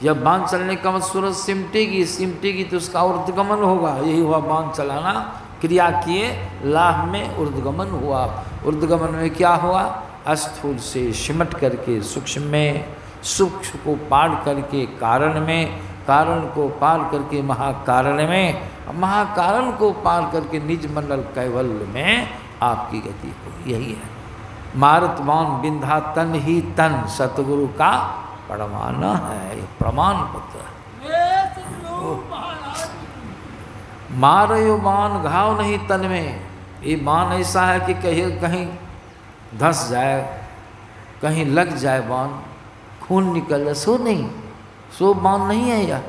जब बांध चलने का मतलब सूरज सिमटेगी तो उसका ऊर्ध्वगमन होगा। यही हुआ बांध चलाना, क्रिया किए, लाभ में ऊर्ध्वगमन हुआ। ऊर्ध्वगमन में क्या हुआ? स्थूल से सिमट करके सूक्ष्म में, सूक्ष्म को पार करके कारण में, कारण को पार करके महाकारण में, महाकारण को पार करके निज मंडल कैवल्य में आपकी गति होगी। यही है मारुतवान बिंधा तन ही तन सतगुरु का प्रमाण है, ये प्रमाण पत्र है। मारो बाण घाव नहीं तन में, ये बाण ऐसा है कि कहीं धंस जाए, कहीं लग जाए बाण, खून निकल जाए, सो नहीं, सो बाण नहीं है यह।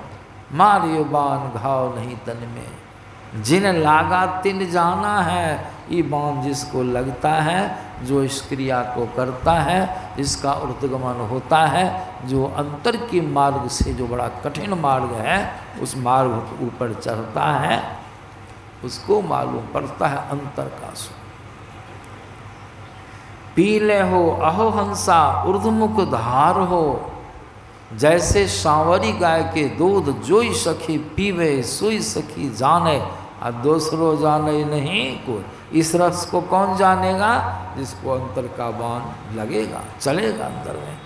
मारियो बाण घाव नहीं तन में, जिन लागा तिन जाना है। ये बाण जिसको लगता है, जो इस क्रिया को करता है, जिसका ऊर्ध्वगमन होता है, जो अंतर के मार्ग से, जो बड़ा कठिन मार्ग है, उस मार्ग के ऊपर चढ़ता है, उसको मालूम पड़ता है अंतर का सुख। पीले हो अहो हंसा ऊर्ध्वमुख धार हो, जैसे सांवरी गाय के दूध जोई सखी पीवे सोई सखी जाने, और दूसरो जाने नहीं कोई। इस रस को कौन जानेगा? जिसको अंतर का बाण लगेगा, चलेगा अंदर में,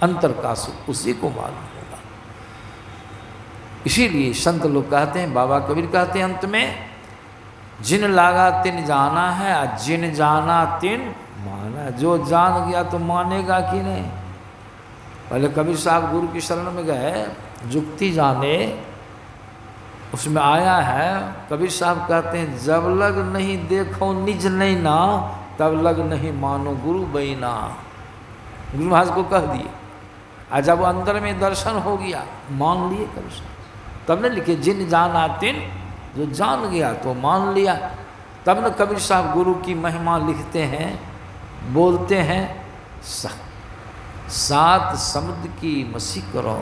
अंतर का सुख उसी को मालूम होगा। इसीलिए संत लोग कहते हैं, बाबा कबीर कहते हैं अंत में, जिन लागा तिन जाना है, और जिन जाना तिन माना। जो जान गया तो मानेगा कि नहीं। पहले कबीर साहब गुरु की शरण में गए, जुक्ति जाने, उसमें आया है, कबीर साहब कहते हैं, जब लग नहीं देखो निज नहीं ना, तब लग नहीं मानो गुरु बैना। गुरु महाराज को कह दिए, और जब अंदर में दर्शन हो गया, मान लिए कबीर साहब। तब ने लिखे जिन जाना तिन, जो जान गया तो मान लिया। तब न कबीर साहब गुरु की महिमा लिखते हैं, बोलते हैं, सात समुद्र की मसी करो,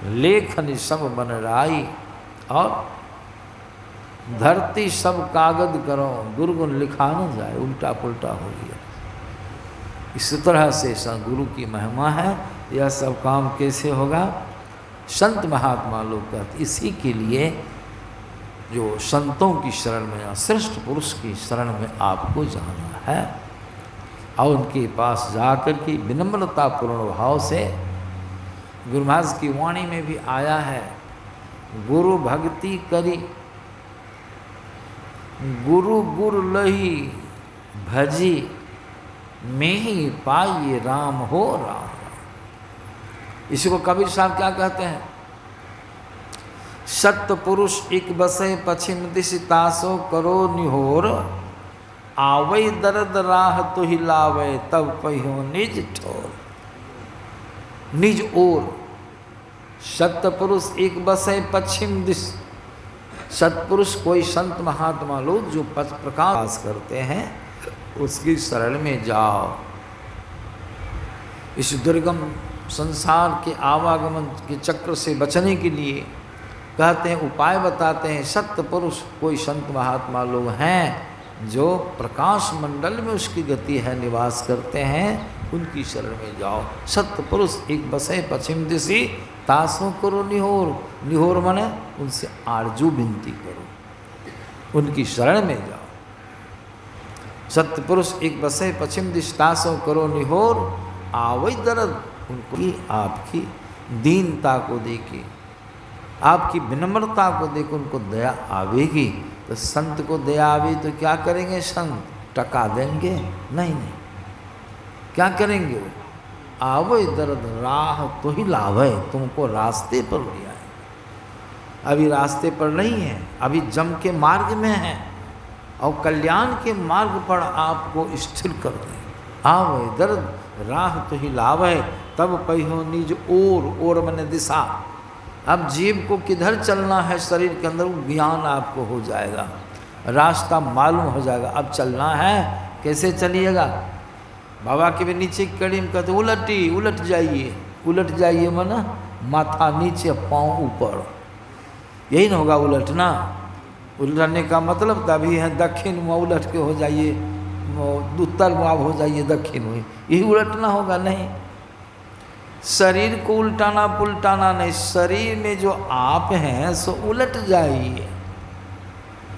लेखन सब बन राई, और धरती सब कागज करो, गुरुगुण लिखा न जाए। उल्टा पुल्टा हो गया। इस तरह से गुरु की महिमा है। यह सब काम कैसे होगा? संत महात्मा लोग कहते, इसी के लिए जो संतों की शरण में, श्रेष्ठ पुरुष की शरण में आपको जाना है, और उनके पास जाकर के विनम्रतापूर्ण भाव से, गुरु महाराज की वाणी में भी आया है, गुरु भक्ति करी गुरु गुरु लही भजी, में ही पाइए राम हो राम। इसी को कबीर साहब क्या कहते हैं? सत्य पुरुष एक बसे पश्चिम दिश तासो करो निहोर, आवई दर्द राह तो हिलावे तब पहियो निज ठोर। निज ओर सत्पुरुष एक बसे पश्चिम दिश। सत्पुरुष कोई संत महात्मा लोग जो पथ प्रकाश करते हैं, उसकी शरण में जाओ। इस दुर्गम संसार के आवागमन के चक्र से बचने के लिए कहते हैं, उपाय बताते हैं। सत्य पुरुष कोई संत महात्मा लोग हैं जो प्रकाश मंडल में उसकी गति है, निवास करते हैं, उनकी शरण में जाओ। सत्य पुरुष एक बसे पश्चिम दिशी, तासों करो निहोर। निहोर माने उनसे आरजू विनती करो, उनकी शरण में जाओ। सत्य पुरुष एक बसे पश्चिम दिश, तासों करो निहोर, आवई दर्द। उनको आपकी दीनता को देखे, आपकी विनम्रता को देख उनको दया आवेगी। तो संत को दया आवे तो क्या करेंगे? संत टका देंगे? नहीं नहीं, क्या करेंगे वो? आवो दर्द राह तो ही लाभ है, तुमको रास्ते पर ले आए। अभी रास्ते पर नहीं है, अभी जम के मार्ग में है, और कल्याण के मार्ग पर आपको स्थिर कर दें। आवो दर्द राह तो ही लाभ है, तब पहियो निज ओर मने दिशा। अब जीव को किधर चलना है शरीर के अंदर, वो ज्ञान आपको हो जाएगा, रास्ता मालूम हो जाएगा। अब चलना है, कैसे चलिएगा? बाबा के भी नीचे की कड़ी में कहते उलट जाइए। उलट जाइए माना माथा नीचे पाँव ऊपर, यही ना होगा उलटना। उलटने का मतलब तभी है दक्षिण में उलट के हो जाइए, उत्तर में आप हो जाइए दक्षिण में, यही उलटना होगा। नहीं, शरीर को उल्टाना पुलटाना नहीं, शरीर में जो आप हैं सो उलट जाइए।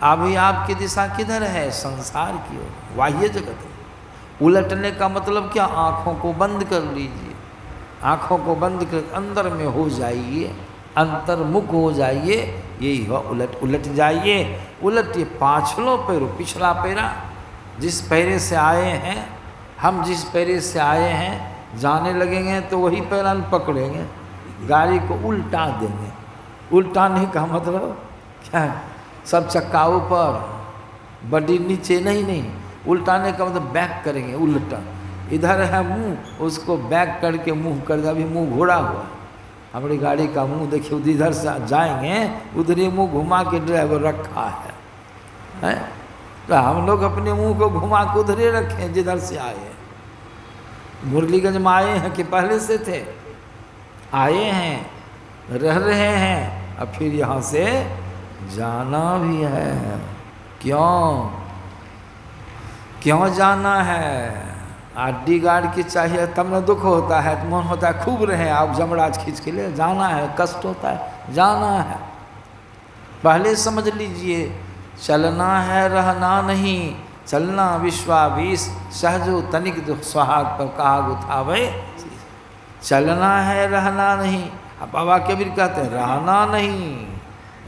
अभी आपकी दिशा किधर है? संसार की ओर, बाह्य जगत में। उलटने का मतलब क्या? आँखों को बंद कर लीजिए, आँखों को बंद कर अंदर में हो जाइए, अंतर्मुख हो जाइए। यही हो उलट, उलट जाइए। उलटिए पाछलो पैरो, पिछला पैरा जिस पैरे से आए हैं, हम जिस पैरे से आए हैं जाने लगेंगे तो वही पैरा पकड़ेंगे, गाड़ी को उल्टा देंगे। उल्टाने का मतलब क्या है? सब चक्का ऊपर, बड़ी नीचे, नहीं। उल्टाने का मतलब बैक करेंगे, उल्टा। इधर है मुंह, उसको बैक करके मुंह कर दे। अभी मुंह घोड़ा हुआ, हमारी गाड़ी का मुंह देखिए, इधर से जाएंगे उधर ही मुंह घुमा के ड्राइवर रखा है। तो हम लोग अपने मुंह को घुमा के उधर ही रखें जिधर से आए हैं। मुरलीगंज में आए हैं कि पहले से थे? आए हैं, रह रहे हैं, और फिर यहाँ से जाना भी है। क्यों जाना है? आड्डी गाड़ के चाहिए तब न दुख होता है, तो मन होता है खूब रहे, आप जमराज खींच के लिए जाना है, कष्ट होता है, जाना है। पहले समझ लीजिए, चलना है रहना नहीं। चलना विश्वावीस सहजो तनिक दुख सुहाग पर कहा उठावे। चलना है रहना नहीं। अब बाबा कबीर कहते हैं रहना नहीं।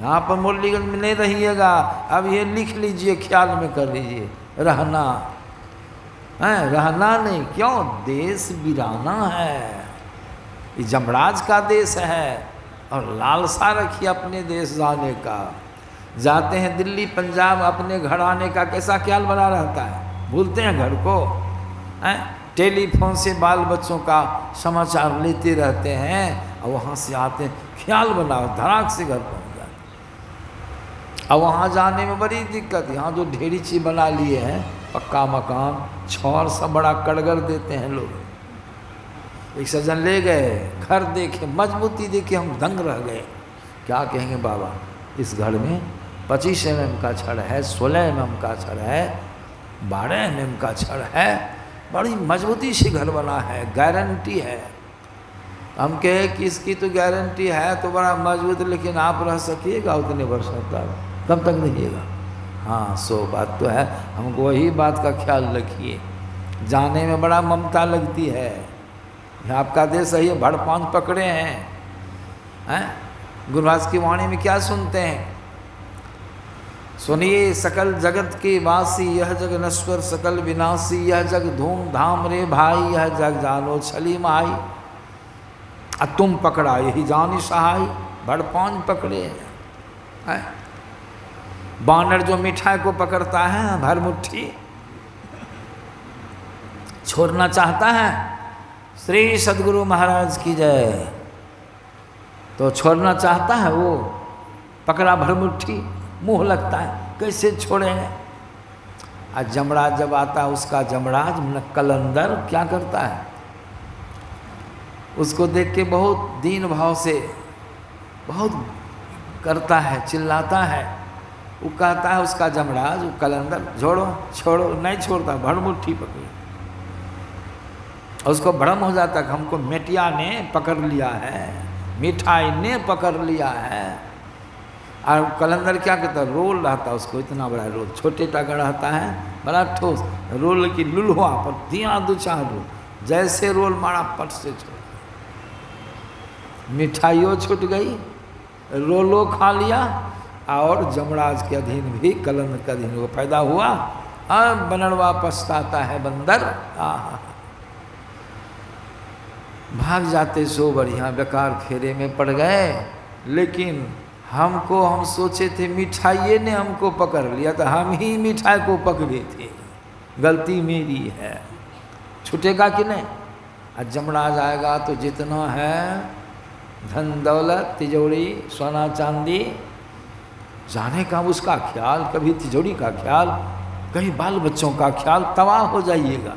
यहाँ पर मुरलीगंज में नहीं रहिएगा, अब ये लिख लीजिए, ख्याल में कर लीजिए, रहना है, रहना नहीं। क्यों? देश बिराना है, ये जमराज का देश है, और लालसा रखिए अपने देश जाने का। जाते हैं दिल्ली पंजाब, अपने घर आने का कैसा ख्याल बना रहता है, भूलते हैं घर को, हैं? टेलीफोन से बाल बच्चों का समाचार लेते रहते हैं, और वहाँ से आते हैं, ख्याल बनाओ, धड़ाक से घर पहुँच जाते। और वहाँ जाने में बड़ी दिक्कत, यहाँ जो ढेरी चीज बना लिए हैं, पक्का मकान, छौर सब बड़ा कड़गर देते हैं लोग। एक सज्जन ले गए, घर देखे, मजबूती देखे, हम दंग रह गए। क्या कहेंगे बाबा, इस घर में 25 mm का छड़ है, 16 mm का छड़ है, 12 mm का छड़ है, बड़ी मजबूती से घर बना है, गारंटी है। हम कहे कि इसकी तो गारंटी है तो बड़ा मजबूत, लेकिन आप रह सकिएगा उतने वर्षों तक? कब तक रहिएगा? हाँ, सो बात तो है, हमको वही बात का ख्याल रखिए। जाने में बड़ा ममता लगती है। आपका देश है, भड़पान पकड़े हैं। गुरुराज की वाणी में क्या सुनते हैं? सुनिए सकल जगत के वासी, यह जग नश्वर सकल विनाशी, यह जग धूम धाम रे भाई, यह जग जानो छली माई। तुम पकड़ा यही जानी सहाय, भड़पान पकड़े हैं। बानर जो मिठाई को पकड़ता है भर मुट्ठी, छोड़ना चाहता है, श्री सद्गुरु महाराज की जय, तो छोड़ना चाहता है, वो पकड़ा भर मुट्ठी, मुँह लगता है, कैसे छोड़ेंगे? आज जमराज जब आता है, उसका जमराज कलंदर क्या करता है? उसको देख के बहुत दीन भाव से बहुत करता है, चिल्लाता है। वो कहता है उसका जमराज, वो कलंदर, छोड़ो छोड़ो, नहीं छोड़ता, भर मुट्ठी पकड़ी। उसको भ्रम हो जाता है, हमको मेटिया ने पकड़ लिया है, मिठाई ने पकड़ लिया है। और कलंदर क्या करता है? रोल रहता है उसको, इतना बड़ा रोल, छोटे टाका रहता है, बड़ा ठोस रोल की लुलहुआ पर दिया 2-4 रोल, जैसे रोल मारा पट से छोड़, मिठाइयों छूट गई, रोलो खा लिया, और जमराज के अधीन भी कलंदर के अधीन वो पैदा हुआ। अब बनड़वा पछताता है बंदर, भाग जाते सो बढ़िया, बेकार फेरे में पड़ गए। लेकिन हम सोचे थे मिठाइये ने हमको पकड़ लिया, तो हम ही मिठाई को पकड़े थे, गलती मेरी है, छूटेगा कि नहीं? आज जमराज आएगा तो जितना है धन दौलत, तिजोरी, सोना चांदी, जाने का उसका ख्याल, कभी तिजोरी का ख्याल, कहीं बाल बच्चों का ख्याल, तबाह हो जाइएगा।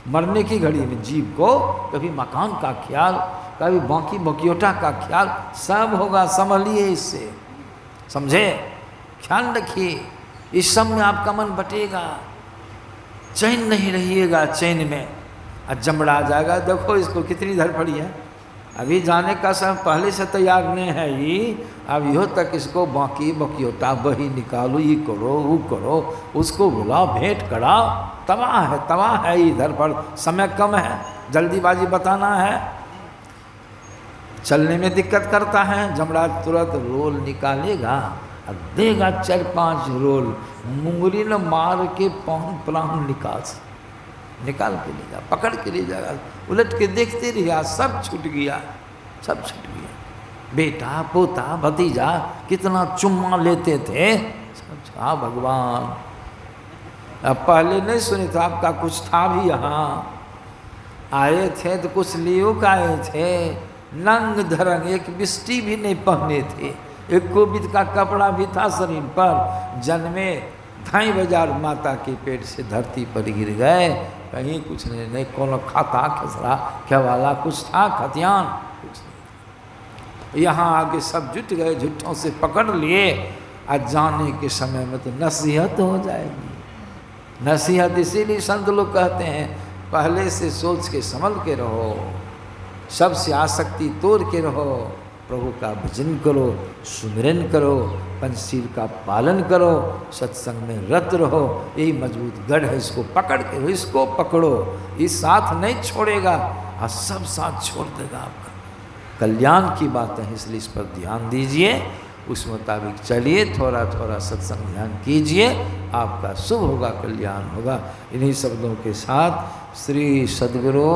मरने की घड़ी में जीव को कभी मकान का ख्याल, कभी बाकी बकियोटा का ख्याल, सब होगा। संभलिए इससे, समझे? ख्याल रखिए, इस सब में आपका मन बटेगा, चैन नहीं रहिएगा चैन में। आज जमराज जाएगा, देखो इसको कितनी धड़फड़ी है, अभी जाने का समय पहले से तैयार नहीं है ही, अब यो तक इसको बाकी बकियोटा बही निकालो, ये करो वो करो, उसको बुलाओ, भेंट कराओ, तबाह है इधर पर, समय कम है, जल्दीबाजी बताना है, चलने में दिक्कत करता है। जमराज तुरंत रोल निकालेगा और देगा 4-5 रोल, मुंगरी न मार के प्राण निकाल के ले जा, पकड़ के ले जाएगा। उलट के देखते रहिए, सब छूट गया, सब छूट गया। बेटा पोता भतीजा कितना चुम्मा लेते थे, हाँ भगवान। अब पहले नहीं सुने था, आपका कुछ था भी यहाँ, आए थे तो कुछ लियो का आए थे, नंग धरंग, एक बिस्टी भी नहीं पहने थे, एक कोबिद का कपड़ा भी था शरीर पर। जन्मे 2.5 बाजार माता के पेट से धरती पर गिर गए, कहीं कुछ नहीं कोनो खाता खसरा क्या वाला कुछ था, खतियान कुछ नहीं। यहाँ आगे सब जुट गए, झुट्ठों से पकड़ लिए, आज जाने के समय में तो नसीहत हो जाएगी। नसीहत इसीलिए संत लोग कहते हैं, पहले से सोच के संभल के रहो, सबसे आसक्ति तोड़ के रहो, प्रभु का भजन करो, सुमिरन करो, पंचशील का पालन करो, सत्संग में रत रहो, यही मजबूत गढ़ है। इसको पकड़ के, इसको पकड़ो, इस साथ नहीं छोड़ेगा और सब साथ छोड़ देगा आपका। कल्याण की बात है, इसलिए इस पर ध्यान दीजिए, उस मुताबिक चलिए, थोड़ा थोड़ा सत्संग ध्यान कीजिए, आपका शुभ होगा, कल्याण होगा। इन्हीं शब्दों के साथ श्री सद्गुरु